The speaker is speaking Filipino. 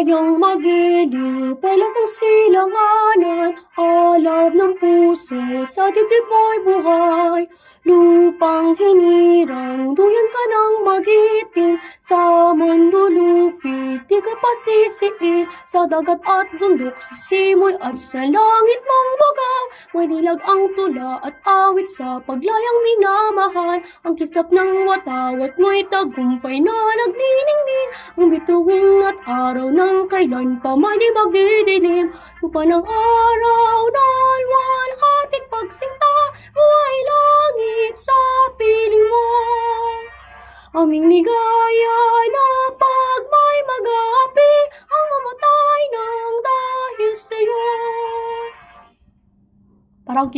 Kayang magiliw, pelas ng silanganan, alab ng puso, sa dibdib mo'y buhay. Lupang hinirang, duyan ka ng magiting, sa mundo lupit, di ka pasisiin. Sa dagat at bundok, sa simoy at sa langit mong bugaw, may dilag ang tula at awit sa paglayang minamahal. Ang kislap ng watawat mo'y tagumpay na nagniningning, ang bituin at araw ng kailan pa may di magdidilim. Lupa ng araw na luwalhating pagsinta, buhay langit sa piling mo. Aming ligaya na pag may mag-aapi, ang mamatay ng dahil sa'yo. Parang